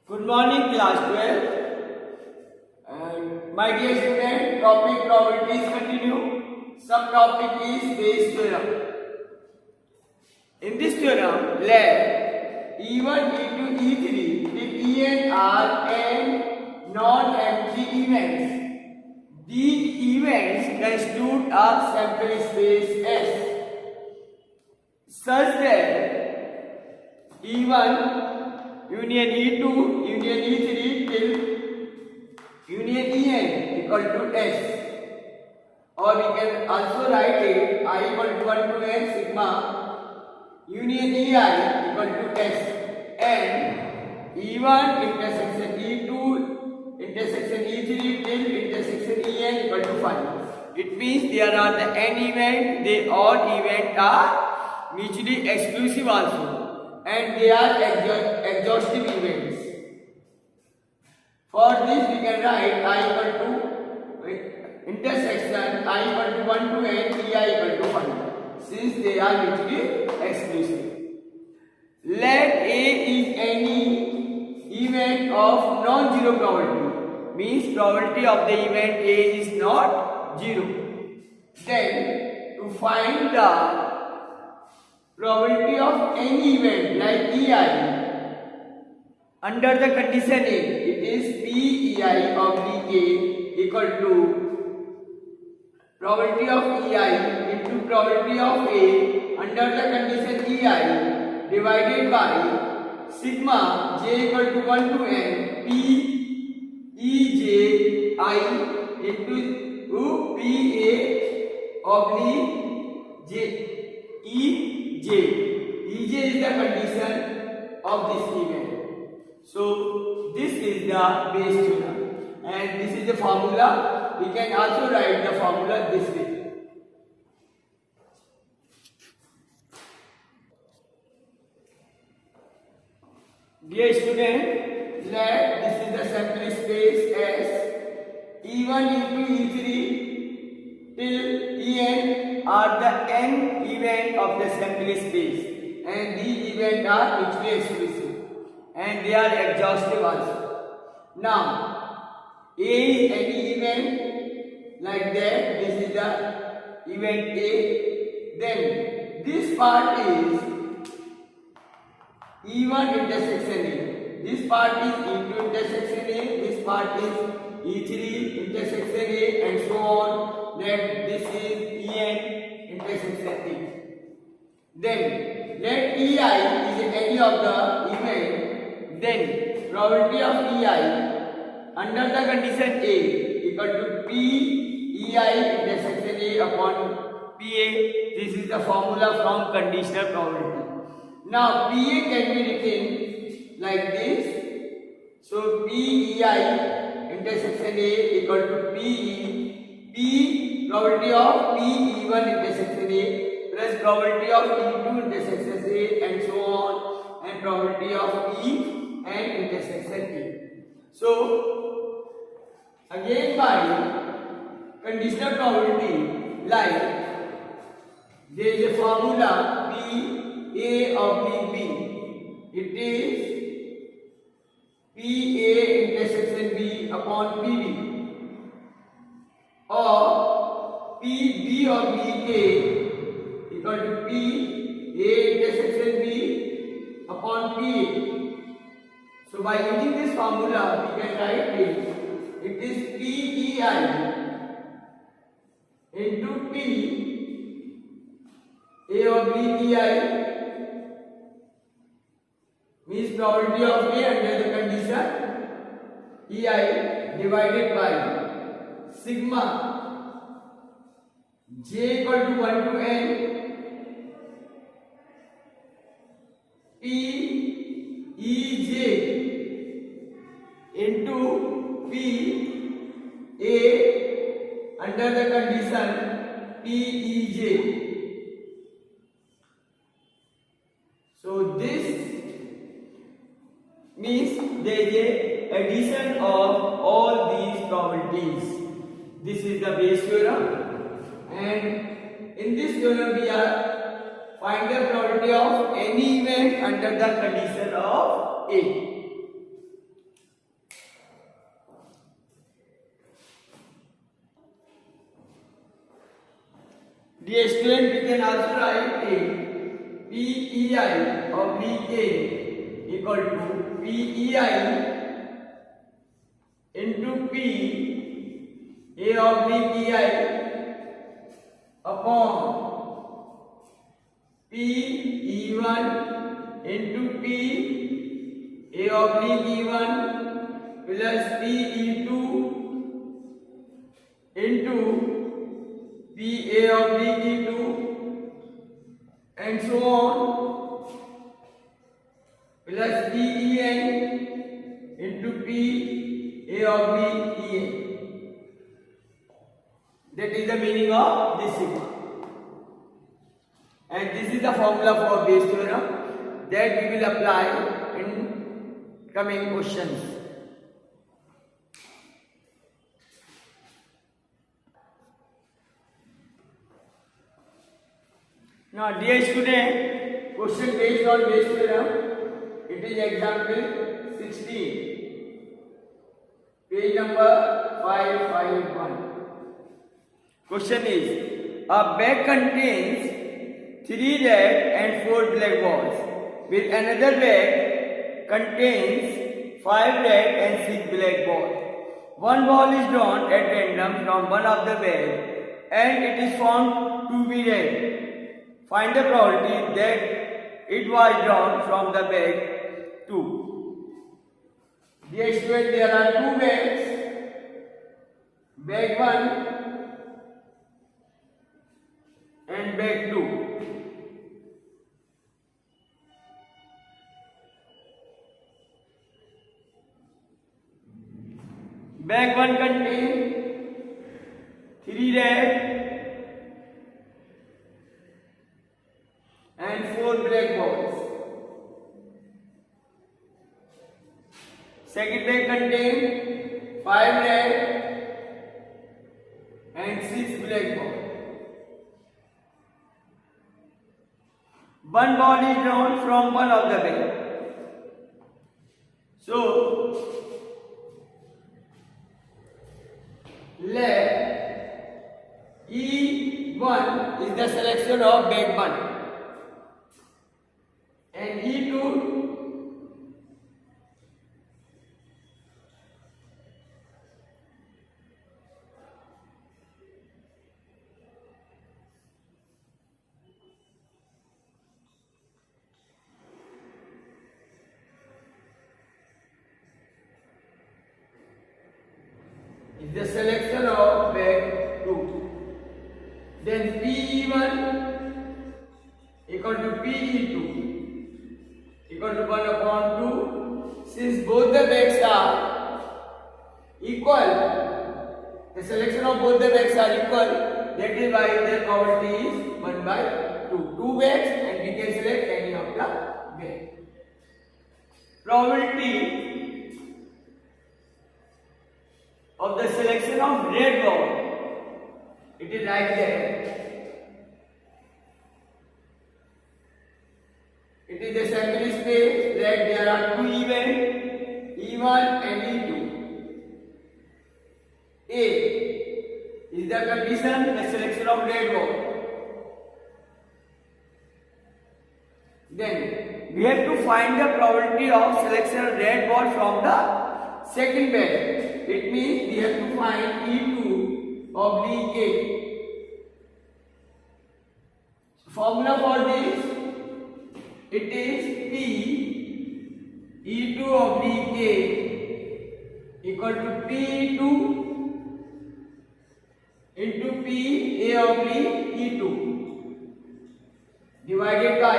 Good morning, class 12. And my dear student, topic probabilities continue. Subtopic is Bayes theorem. In this theorem, let E1, E2, E3 till En are n non-empty events. These events constitute a sample space S such that E1 union E2 union E3 till union En equal to S, or we can also write it I equal to 1 to n sigma union Ei equal to S, and E1 intersection E2 intersection E3 till intersection En equal to 5. It means there are the n events, they all events are mutually exclusive also, and they are exhaustive events. For this we can write I equal to intersection I equal to 1 to n Ei equal to 1, since they are mutually exclusive. Let A is any event of non-zero probability, means probability of the event A is not 0. Then to find the probability of any event like Ei under the condition A, it is P Ei oblique A equal to probability of Ei into probability of A under the condition Ei divided by sigma j equal to 1 to n P Ej I into P A oblique J Ej. Ej is the condition of this event. So this is the Bayes theorem, and this is the formula. We can also write the formula this way. Dear student, let this is the sample space S. E1 into E3 till En are the n event of the sample space, and these events are mutually exclusive, and they are exhaustive also. Now, A is any event like that. This is the event A. Then this part is E1 intersection A. This part is E2 intersection A. This part is E3 intersection A, and so on. That this is En intersection A. Then let Ei is any of the event. Then probability of Ei under the condition A equal to P Ei intersection A upon PA. This is the formula from conditional probability. Now PA can be written like this. So P Ei intersection A equal to PE. P probability of PE1 intersection A plus probability of E2 intersection A, and so on, and probability of E and intersection A. So again by conditional probability, like there is a formula P A oblique B. It is P A intersection B upon P B, or P B oblique A equal to P A intersection B upon P A. So by using this formula, we can write it. It is P Ei into P A oblique Ei, means probability of A under the condition Ei divided by sigma j equal to 1 to n P Ej into P A under the condition Pej. So this means there is a addition of all these probabilities. This is the Bayes theorem, and in this theorem we are find the probability of any event under the condition of A. Dear student, we can also write a PEI oblique A equal to PEI into P A oblique EI upon P E1 into P A oblique E1 plus P E2 into P A oblique E2 and so on plus P En into P A oblique En. That is the meaning of this sigma. And this is the formula for Bayes theorem that we will apply in coming questions. Now, dear student, question based on Bayes theorem. It is example 16, page number 551. Question is: a bag contains 3 red and 4 black balls, with another bag contains 5 red and 6 black balls. One ball is drawn at random from one of the bags, and it is found to be red. Find the probability that it was drawn from the bag 2. Dear student, there are 2 bags, bag 1 and bag 2. Bag 1 contains 3 red and 4 black balls. Second bag contains 5 red and 6 black balls. One ball is drawn from one of the bag. So, let E1 is the selection of bag 1 and E2 is the selection of bag 2. Then PE1 equal to PE2 equal to 1 upon 2. Since both the bags are equal, the selection of both the bags are equal, that is why their probability is 1 by 2. 2 bags and we can select any of the bag. Probability of the selection of red ball, it is like that. It is the sample space that there are 2 events, E1 and E2. A is the condition, the selection of red ball. Then we have to find the probability of selection of red ball from the second bag. It means we have to find E2 oblique A. Formula for this, it is P E2 oblique A equal to P2 into P A oblique E2 divided by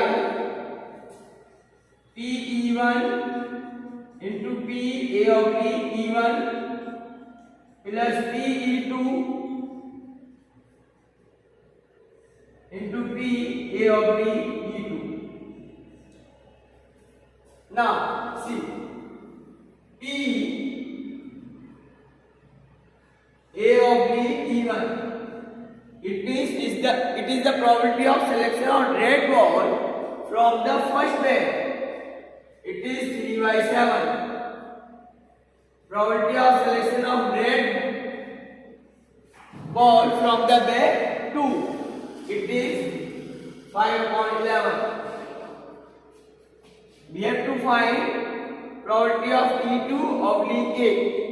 PE1 into P A oblique E1 plus PE2 into P A oblique E2. Now see, P A oblique E1, it means it is the probability of selection of red ball from the first bag. It is 3 by 7. Probability of selection of red ball from the bag 2. it is 5 upon 11. We have to find probability of E2 oblique A.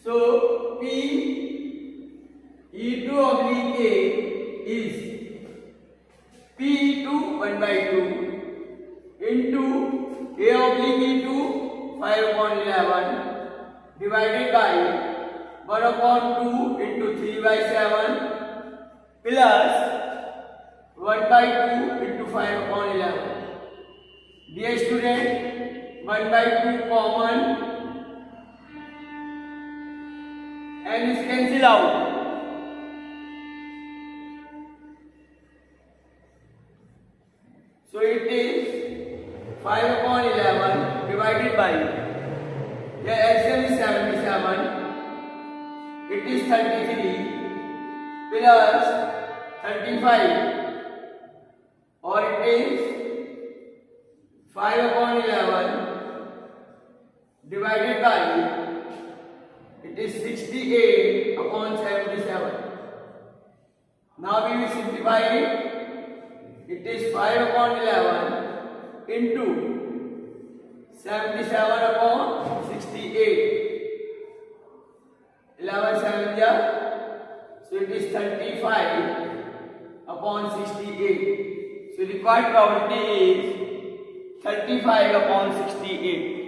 So P E2 oblique A is P2 1 by 2 into A oblique E2 5 upon 11 divided by 1 upon 2 into 3 by 7 plus 1 by 2 into 5 upon 11. Dear student, 1 by 2 common and is cancel out. So it is 5 upon 11 divided by, the LCM is 77, it is 33 plus 35, or it is 5 upon 11 divided by, it is 68 upon 77. Now we will simplify it. It is 5 upon 11 into 77 upon 68. 11 7 yeah. So it is 35 upon 68. So required probability is 35 upon 68.